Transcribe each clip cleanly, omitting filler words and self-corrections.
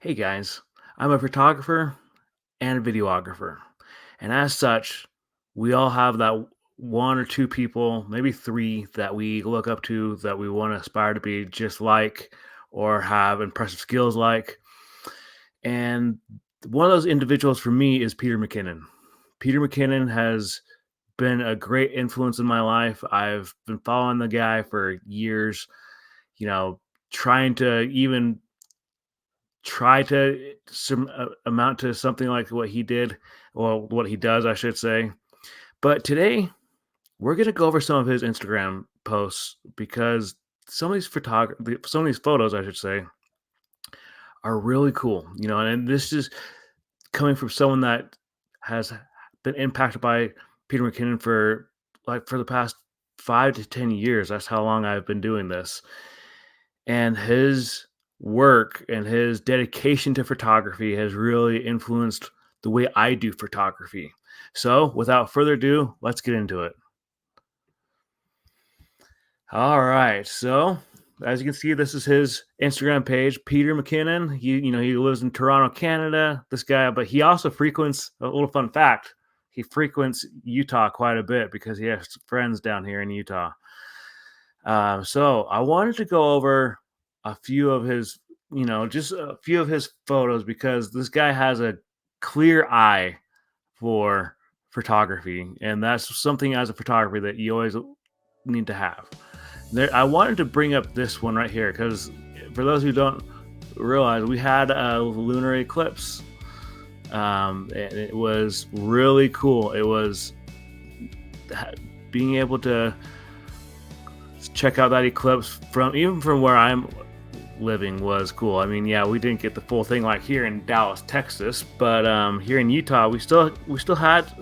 Hey guys, I'm a photographer and a videographer. And as such, we all have that one or two people, maybe three, that we look up to, that we want to aspire to be just like or have impressive skills like. And one of those individuals for me is Peter McKinnon. Peter McKinnon has been a great influence in my life. I've been following the guy for years, you know, trying to even try to amount to something like what he did, or what he does, I should say. But today, we're gonna go over some of his Instagram posts because some of these photos, I should say, are really cool. And this is coming from someone that has been impacted by Peter McKinnon for the past 5 to 10 years. That's how long I've been doing this. And his work and his dedication to photography has really influenced the way I do photography. So, without further ado, let's get into it. All right. So, as you can see, this is his Instagram page, Peter McKinnon. He lives in Toronto, Canada. This guy, but he also frequents a little fun fact. He frequents Utah quite a bit because he has friends down here in Utah. So I wanted to go over a few of his, just a few of his photos because this guy has a clear eye for photography, and that's something as a photographer that you always need to have. I wanted to bring up this one right here because for those who don't realize, we had a lunar eclipse. And it was really cool. It was being able to check out that eclipse from where I'm living was cool. I mean, yeah, we didn't get the full thing like here in Dallas, Texas, but here in Utah, we still had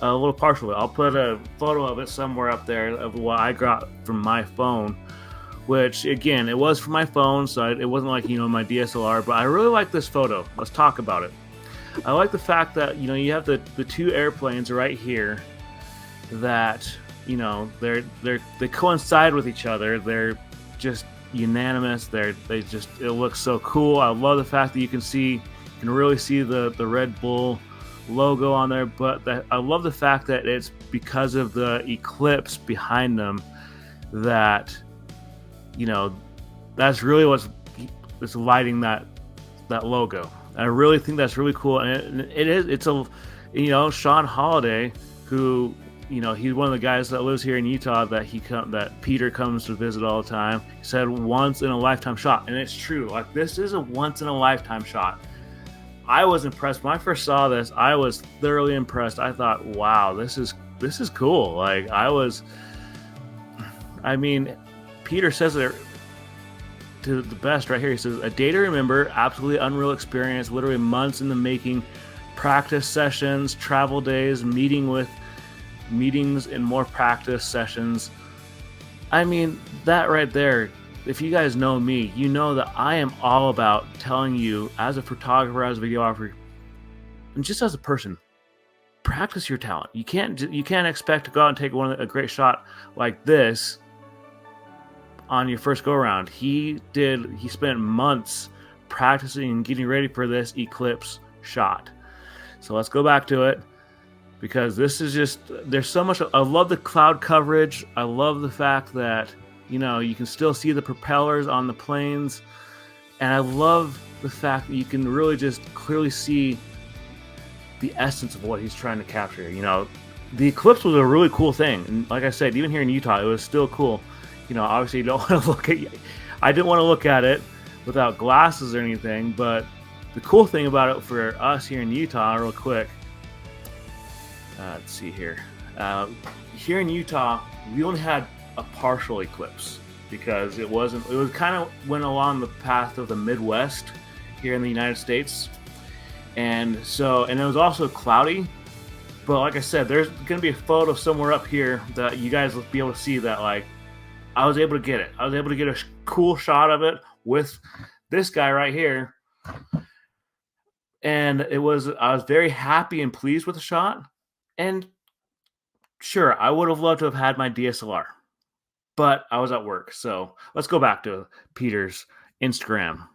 a little partial. I'll put a photo of it somewhere up there of what I got from my phone. Which again, it was from my phone, so it wasn't like my DSLR. But I really like this photo. Let's talk about it. I like the fact that you have the two airplanes right here that they coincide with each other. They're just unanimous. It looks so cool. I love the fact that you can really see the Red Bull logo on there. But I love the fact that it's because of the eclipse behind them that that's really what's lighting that logo. I really think that's really cool, and it's Sean Holiday, who he's one of the guys that lives here in Utah that Peter comes to visit all the time. He said once in a lifetime shot, and it's true. Like, this is a once in a lifetime shot. I was impressed when I first saw this. I was thoroughly impressed. I thought, wow, this is cool. I mean, Peter says it to the best right here. He says, a day to remember, absolutely unreal experience, literally months in the making, practice sessions, travel days, meetings and more practice sessions. I mean, that right there, if you guys know me, you know that I am all about telling you, as a photographer, as a videographer, and just as a person, practice your talent. You can't expect to go out and take a great shot like this on your first go around. He spent months practicing and getting ready for this eclipse shot. So let's go back to it, because this is just, there's so much. I love the cloud coverage. I love the fact that you can still see the propellers on the planes, and I love the fact that you can really just clearly see the essence of what he's trying to capture. The eclipse was a really cool thing, and like I said, even here in Utah, it was still cool. Obviously you don't want to I didn't want to look at it without glasses or anything, but the cool thing about it for us here in Utah, real quick, let's see here. Here in Utah, we only had a partial eclipse because it was kind of went along the path of the Midwest here in the United States. And it was also cloudy. But like I said, there's going to be a photo somewhere up here that you guys will be able to see that, like, I was able to get it. I was able to get a cool shot of it with this guy right here. And I was very happy and pleased with the shot. And sure, I would have loved to have had my DSLR, but I was at work. So let's go back to Peter's Instagram.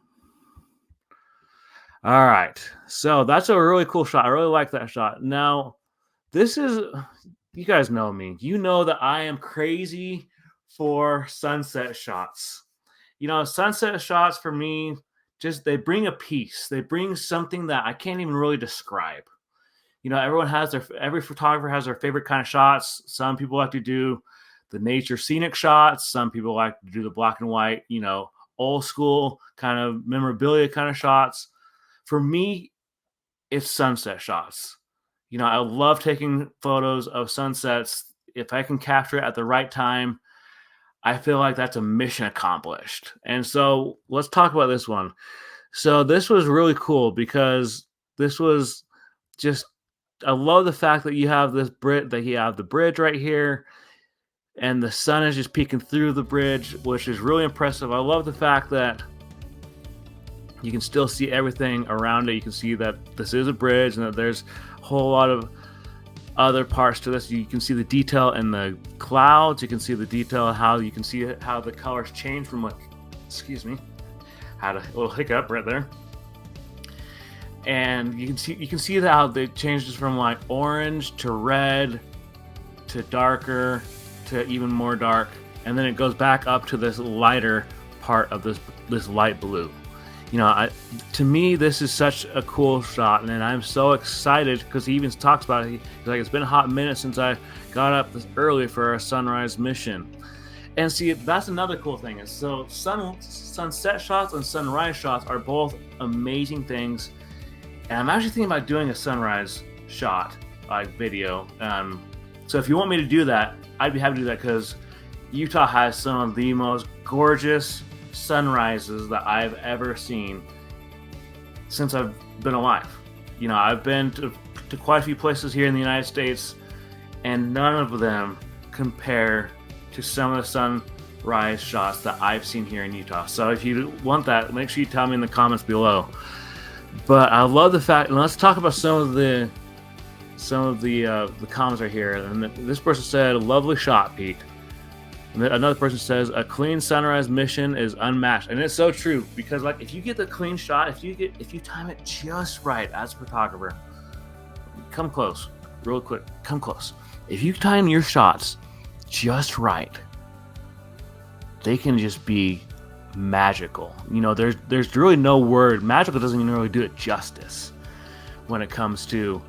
All right. So that's a really cool shot. I really like that shot. Now, this is, you guys know me. You know that I am crazy for sunset shots. Sunset shots for me, just they bring a peace. They bring something that I can't even really describe. Everyone has every photographer has their favorite kind of shots. Some people like to do the nature scenic shots. Some people like to do the black and white, old school kind of memorabilia kind of shots. For me, it's sunset shots. I love taking photos of sunsets. If I can capture it at the right time, I feel like that's a mission accomplished. And so let's talk about this one. So this was really cool because this was just, I love the fact that you have the bridge right here, and the sun is just peeking through the bridge, which is really impressive. I love the fact that you can still see everything around it. You can see that this is a bridge and that there's a whole lot of other parts to this. You can see the detail in the clouds. You can see the detail how you can see how the colors change from excuse me, had a little hiccup right there. And you can see how they changes from like orange to red to darker to even more dark, and then it goes back up to this lighter part of this light blue. To me, this is such a cool shot, and I'm so excited because he even talks about it. He's like, it's been a hot minute since I got up this early for our sunrise mission. And see, that's another cool thing. Is so sunset shots and sunrise shots are both amazing things. And I'm actually thinking about doing a sunrise shot video. So if you want me to do that, I'd be happy to do that because Utah has some of the most gorgeous sunrises that I've ever seen since I've been alive. I've been to quite a few places here in the United States, and none of them compare to some of the sunrise shots that I've seen here in Utah. So if you want that, make sure you tell me in the comments below. But I love the fact, and let's talk about some of the comments right here. And this person said, "Lovely shot, Pete." And then another person says, "A clean sunrise mission is unmatched," and it's so true because like if you get the clean shot, if you time it just right as a photographer, come close, real quick, come close. If you time your shots just right, they can just be magical. There's really no word. Magical doesn't even really do it justice when it comes to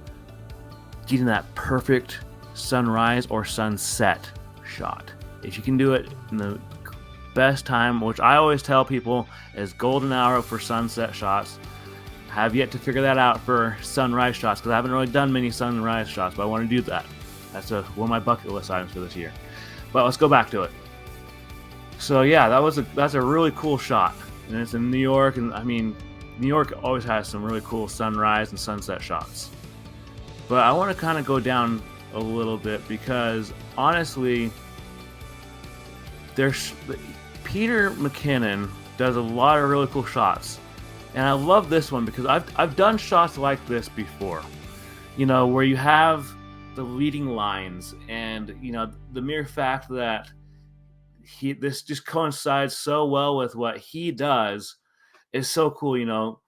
getting that perfect sunrise or sunset shot. If you can do it in the best time, which I always tell people is golden hour for sunset shots. I have yet to figure that out for sunrise shots because I haven't really done many sunrise shots, but I want to do that. That's one of my bucket list items for this year. But let's go back to it. So yeah, that's a really cool shot, and it's in New York, and I mean, New York always has some really cool sunrise and sunset shots. But I want to kind of go down a little bit because honestly, Peter McKinnon does a lot of really cool shots, and I love this one because I've done shots like this before. Where you have the leading lines, and the mere fact that this just coincides so well with what he does is so cool.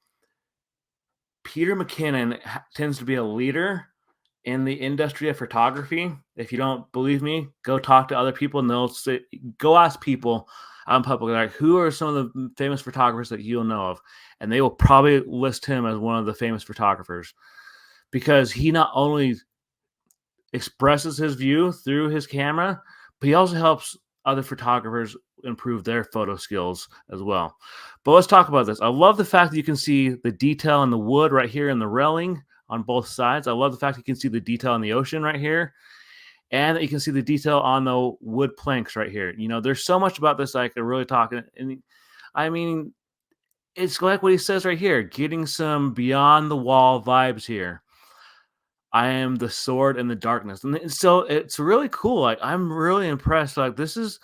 Peter McKinnon tends to be a leader in the industry of photography. If you don't believe me, go talk to other people, and go ask people out in public, like, who are some of the famous photographers that you'll know of, and they will probably list him as one of the famous photographers because he not only expresses his view through his camera, but he also helps other photographers improve their photo skills as well. But let's talk about this. I love the fact that you can see the detail in the wood right here in the railing on both sides. I love the fact you can see the detail in the ocean right here, and that you can see the detail on the wood planks right here. There's so much about this I could really talk. And I mean, it's like what he says right here, getting some beyond the wall vibes here. I am the sword in the darkness. And so it's really cool. Like, I'm really impressed. Like, this is,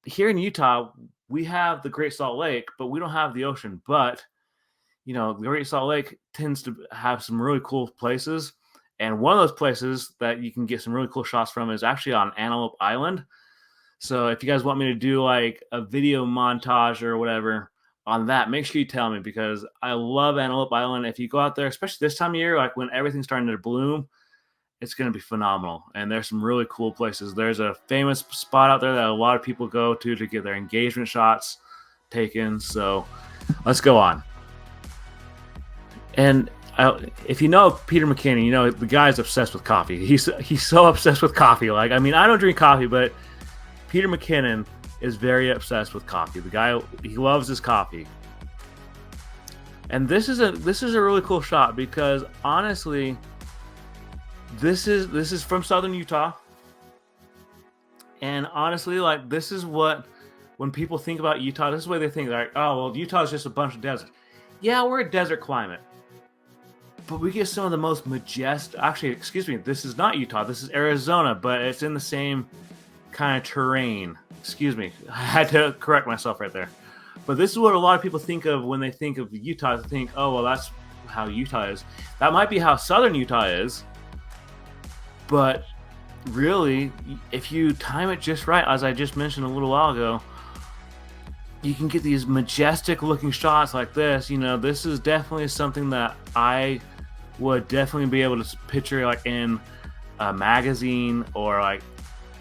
here in Utah, we have the Great Salt Lake, but we don't have the ocean. But, the Great Salt Lake tends to have some really cool places. And one of those places that you can get some really cool shots from is actually on Antelope Island. So if you guys want me to do like a video montage or whatever on that, make sure you tell me, because I love Antelope Island. If you go out there, especially this time of year, like when everything's starting to bloom, it's going to be phenomenal. And there's some really cool places. There's a famous spot out there that a lot of people go to get their engagement shots taken. So let's go on. And if you know Peter McKinnon, you know the guy's obsessed with coffee. He's so obsessed with coffee. Like, I mean, I don't drink coffee, but Peter McKinnon is very obsessed with coffee. The guy, he loves his coffee. And this is a really cool shot, because honestly, this is from southern Utah. And honestly, like, this is what, when people think about Utah, this is the way they think, like, oh, well, Utah is just a bunch of desert. Yeah, we're a desert climate, but we get some of the most majestic, actually, excuse me, this is not Utah, this is Arizona, but it's in the same kind of terrain. Excuse me, I had to correct myself right there. But this is what a lot of people think of when they think of Utah. They think, oh, well, that's how Utah is. That might be how southern Utah is, but really, if you time it just right, as I just mentioned a little while ago, you can get these majestic looking shots like this. You know, this is definitely something that I would definitely be able to picture, like in a magazine, or like,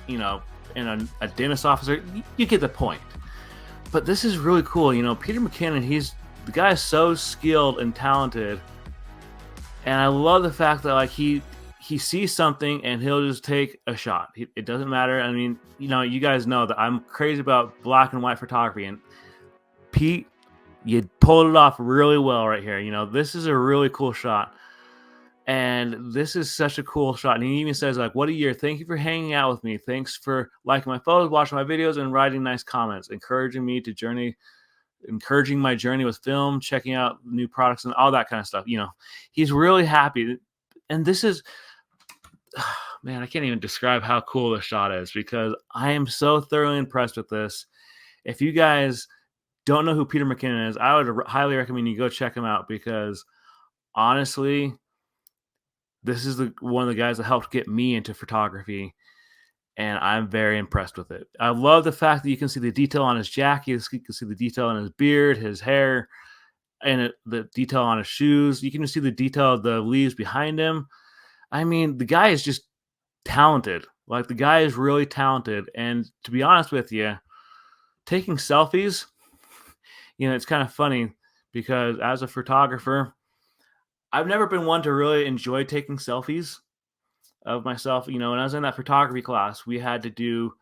you know, in a dentist office. You get the point. But this is really cool. You know, Peter McKinnon, the guy is so skilled and talented, and I love the fact that, like, he sees something and he'll just take a shot. It doesn't matter. I mean, you know, you guys know that I'm crazy about black and white photography, and Pete, you pulled it off really well right here. You know, this is a really cool shot, and this is such a cool shot. And he even says, like, what a year. Thank you for hanging out with me. Thanks for liking my photos, watching my videos, and writing nice comments, encouraging my journey with film, checking out new products and all that kind of stuff. You know, he's really happy. And this is, man, I can't even describe how cool this shot is, because I am so thoroughly impressed with this. If you guys don't know who Peter McKinnon is, I would highly recommend you go check him out, because honestly, this is one of the guys that helped get me into photography, and I'm very impressed with it. I love the fact that you can see the detail on his jacket, you can see the detail on his beard, his hair, and the detail on his shoes. You can see the detail of the leaves behind him. I mean, the guy is just talented. Like, the guy is really talented. And to be honest with you, taking selfies, you know, it's kind of funny, because as a photographer, I've never been one to really enjoy taking selfies of myself. You know, when I was in that photography class, we had to do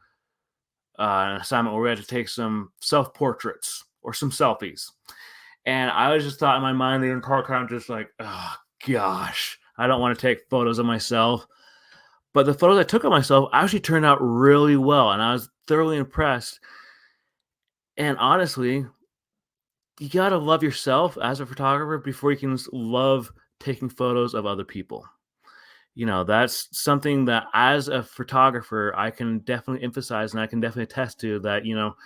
an assignment where we had to take some self-portraits or some selfies. And I was just thought in my mind the entire time, just like, oh, gosh, I don't want to take photos of myself. But the photos I took of myself actually turned out really well, and I was thoroughly impressed. And honestly, you got to love yourself as a photographer before you can love taking photos of other people. You know, that's something that as a photographer, I can definitely emphasize, and I can definitely attest to that. You know,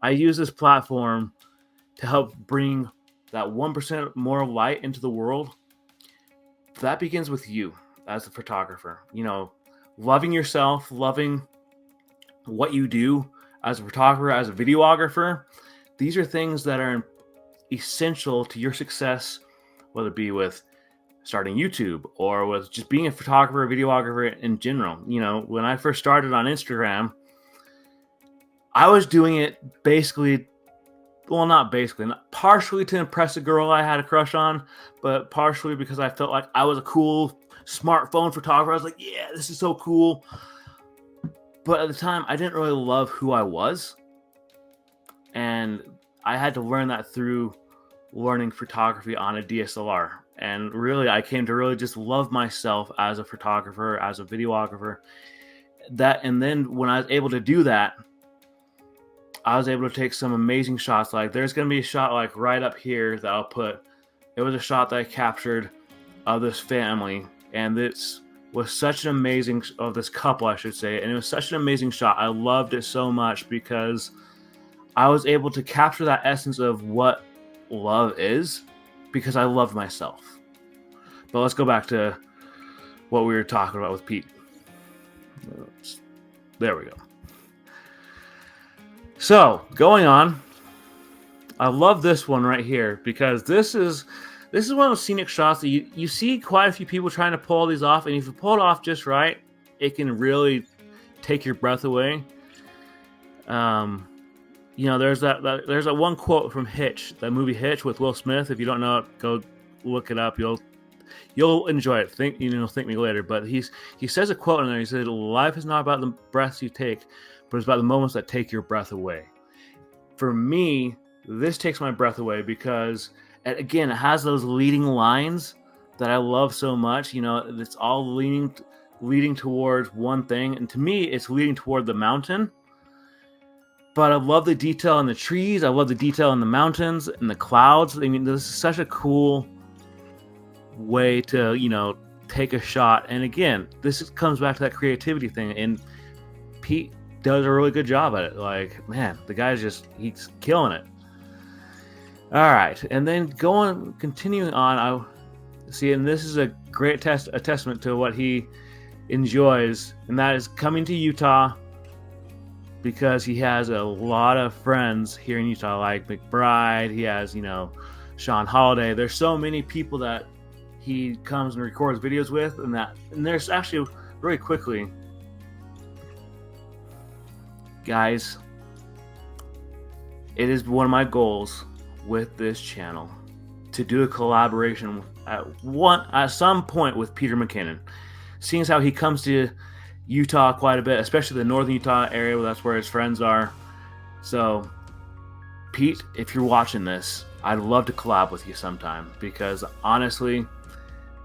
I use this platform to help bring that 1% more light into the world. That begins with you as a photographer. You know, loving yourself, loving what you do as a photographer, as a videographer. These are things that are essential to your success, whether it be with starting YouTube or with just being a photographer, a videographer in general. You know, when I first started on Instagram, I was doing it partially to impress a girl I had a crush on, but partially because I felt like I was a cool smartphone photographer. I was like, yeah, this is so cool. But at the time, I didn't really love who I was. And I had to learn that through learning photography on a DSLR. And really, I came to really just love myself as a photographer, as a videographer. And then when I was able to do that, I was able to take some amazing shots. Like, there's going to be a shot like right up here that I'll put. It was a shot that I captured of this family. And this was such an amazing, of this couple, I should say. And it was such an amazing shot. I loved it so much because I was able to capture that essence of what love is, because I loved myself. But let's go back to what we were talking about with Pete. There we go. So, going on, I love this one right here because this is one of those scenic shots that you see quite a few people trying to pull these off, and if you pull it off just right, it can really take your breath away. There's there's that one quote from Hitch, that movie Hitch with Will Smith. If you don't know it, go look it up. You'll enjoy it. Thank me later. But he says a quote in there. He said, "Life is not about the breaths you take, but it's about the moments that take your breath away." For me, this takes my breath away because, again, it has those leading lines that I love so much. It's all leading towards one thing, and to me, it's leading toward the mountain. But I love the detail in the trees. I love the detail in the mountains and the clouds. I mean, this is such a cool way to, take a shot. And again, this comes back to that creativity thing. And Pete does a really good job at it. Like, man, the guy's he's killing it. All right. And then continuing on, I see, and this is a great testament to what he enjoys, and that is coming to Utah, because he has a lot of friends here in Utah, like McBride. He has, Sean Holiday. There's so many people that he comes and records videos with, and there's actually, really quickly, guys, it is one of my goals with this channel to do a collaboration at some point with Peter McKinnon, seeing as how he comes to Utah quite a bit, especially the northern Utah area, that's where his friends are. So, Pete, if you're watching this, I'd love to collab with you sometime, because honestly,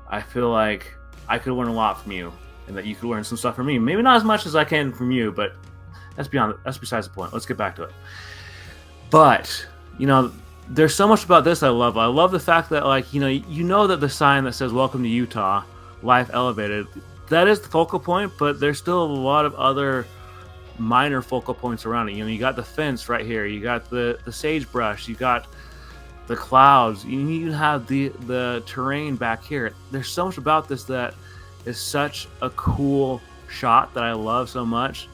I feel like I could learn a lot from you, and that you could learn some stuff from me. Maybe not as much as I can from you, but that's besides the point. Let's get back to it. But, there's so much about this I love. I love the fact that, like, that the sign that says "Welcome to Utah, Life Elevated," that is the focal point, but there's still a lot of other minor focal points around it. You got the fence right here. You got the sagebrush. You got the clouds. You even have the terrain back here. There's so much about this that is such a cool shot that I love so much.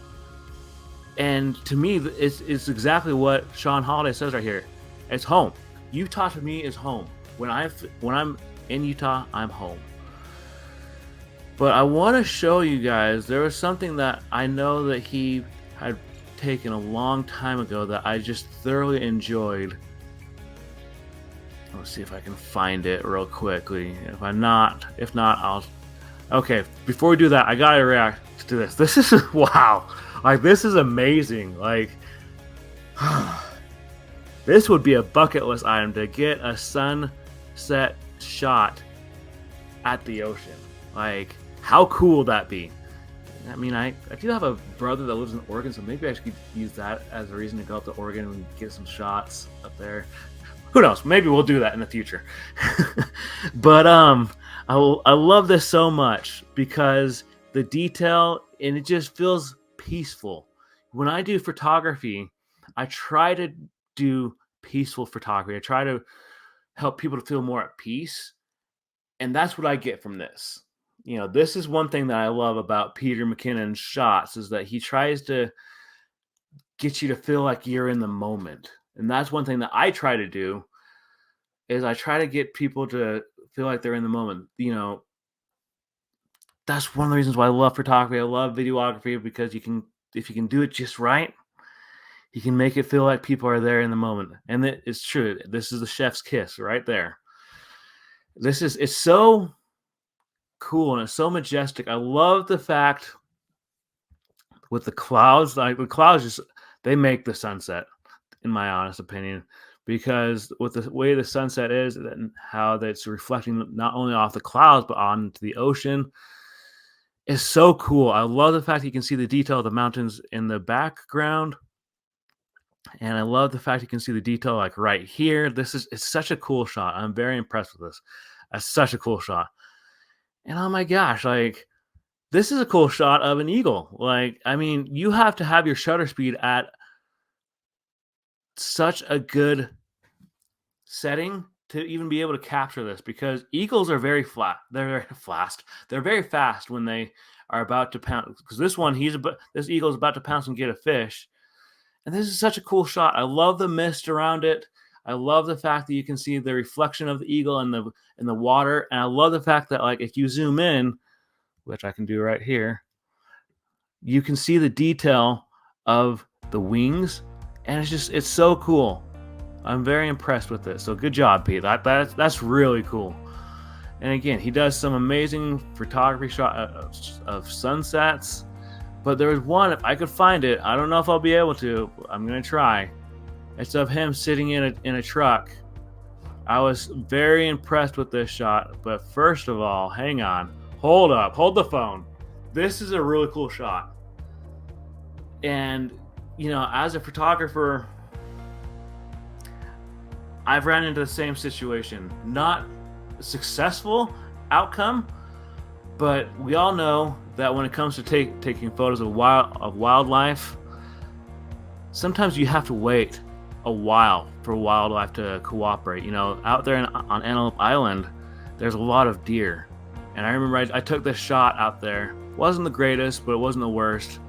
And to me, it's exactly what Sean Holiday says right here. It's home. Utah to me is home. When I'm in Utah, I'm home. But I want to show you guys, there was something that I know that he had taken a long time ago that I just thoroughly enjoyed. Let's see if I can find it real quickly. If not, I'll... Okay, before we do that, I gotta react to this. This is, wow. Like, this is amazing. Like, this would be a bucket list item, to get a sunset shot at the ocean. Like, how cool would that be? I mean, I do have a brother that lives in Oregon, so maybe I should use that as a reason to go up to Oregon and get some shots up there. Who knows? Maybe we'll do that in the future. But I love this so much because the detail, and it just feels peaceful. When I do photography, I try to do peaceful photography. I try to help people to feel more at peace, and that's what I get from this. This is one thing that I love about Peter McKinnon's shots, is that he tries to get you to feel like you're in the moment. And that's one thing that I try to do, is I try to get people to feel like they're in the moment. That's one of the reasons why I love photography. I love videography, because if you can do it just right, you can make it feel like people are there in the moment. And it's true. This is the chef's kiss right there. It's so cool, and it's so majestic. I love the fact with the clouds, like the clouds they make the sunset, in my honest opinion, because with the way the sunset is and how that's reflecting not only off the clouds but onto the ocean is so cool. I love the fact you can see the detail of the mountains in the background, and I love the fact you can see the detail like right here. It's such a cool shot. I'm very impressed with this. It's such a cool shot. And oh my gosh, like, this is a cool shot of an eagle. Like, I mean, you have to have your shutter speed at such a good setting to even be able to capture this, because eagles are very flat. They're very fast. They're very fast when they are about to pounce. Because this eagle is about to pounce and get a fish. And this is such a cool shot. I love the mist around it. I love the fact that you can see the reflection of the eagle in the water, and I love the fact that like if you zoom in, which I can do right here, you can see the detail of the wings, and it's so cool. I'm very impressed with this. So good job, Pete. That's really cool. And again, he does some amazing photography shot of sunsets. But there was one, if I could find it, I don't know if I'll be able to. I'm gonna try. It's of him sitting in a truck. I was very impressed with this shot. But first of all, hang on, hold up, hold the phone. This is a really cool shot. And you know, as a photographer, I've ran into the same situation. Not a successful outcome, but we all know that when it comes to taking photos of wildlife, sometimes you have to wait a while for wildlife to cooperate. You know, out there on Antelope Island, there's a lot of deer. And I remember I took this shot out there. Wasn't the greatest, but it wasn't the worst.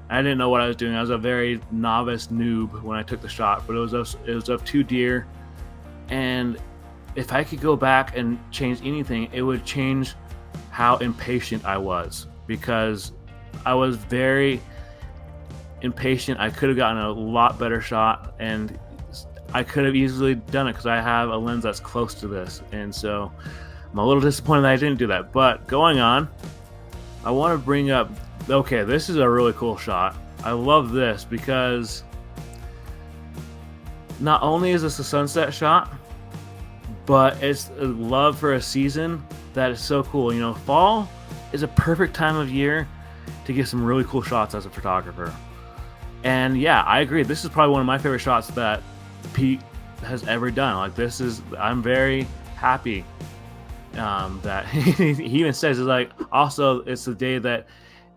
I didn't know what I was doing. I was a very novice noob when I took the shot, but it was of 2 deer. And if I could go back and change anything, it would change how impatient I was, because I was very impatient. I could have gotten a lot better shot, and I could have easily done it because I have a lens that's close to this. And so I'm a little disappointed that I didn't do that. But going on, I want to bring up, okay, this is a really cool shot. I love this because not only is this a sunset shot, but it's a love for a season that is so cool. You know, fall is a perfect time of year to get some really cool shots as a photographer. And yeah, I agree. This is probably one of my favorite shots that Pete has ever done. Like I'm very happy that he even says it's like, also it's the day that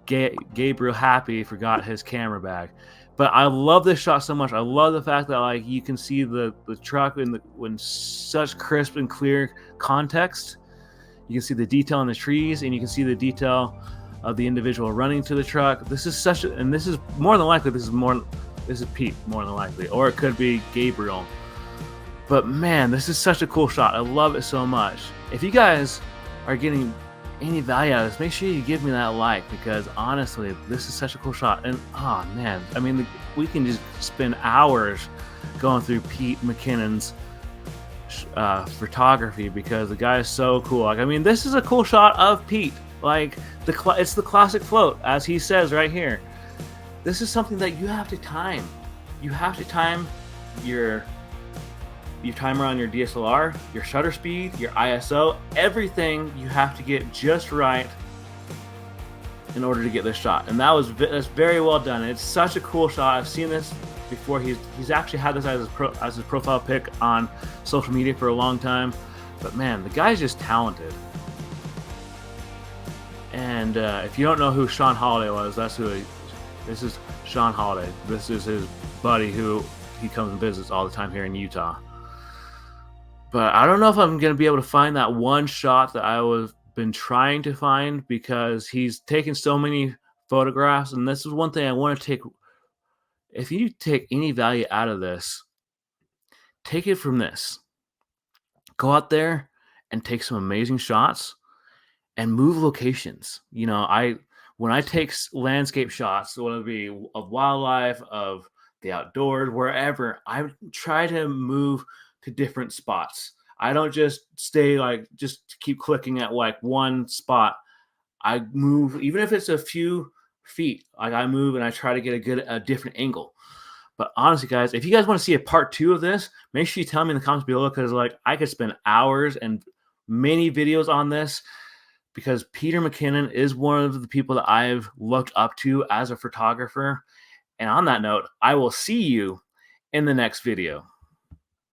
Gabriel Happy forgot his camera bag. But I love this shot so much. I love the fact that like you can see the truck in such crisp and clear context. You can see the detail in the trees, and you can see the detail of the individual running to the truck. This is and this is more than likely, this is Pete more than likely, or it could be Gabriel. But man, this is such a cool shot. I love it so much. If you guys are getting any value out of this, make sure you give me that like, because honestly, this is such a cool shot. And oh man, I mean, we can just spend hours going through Pete McKinnon's photography, because the guy is so cool. Like, I mean, this is a cool shot of Pete. Like it's the classic float, as he says right here. This is something that you have to time. You have to time your timer on your DSLR, your shutter speed, your ISO, everything you have to get just right in order to get this shot. And that's very well done. It's such a cool shot. I've seen this before. He's actually had this as his profile pic on social media for a long time. But man, the guy's just talented. And if you don't know who Sean Holiday was, this is Sean Holiday. This is his buddy who he comes and visits all the time here in Utah. But I don't know if I'm going to be able to find that one shot that I was been trying to find, because he's taken so many photographs. And this is one thing I want to take. If you take any value out of this, take it from this. Go out there and take some amazing shots and move locations. You know, when I take landscape shots, whether it be of wildlife, of the outdoors, wherever, I try to move to different spots. I don't just stay just keep clicking at like one spot. I move, even if it's a few feet, like I move and I try to get a different angle. But honestly, guys, if you guys want to see a part 2 of this, make sure you tell me in the comments below, because like I could spend hours and many videos on this, because Peter McKinnon is one of the people that I've looked up to as a photographer. And on that note, I will see you in the next video.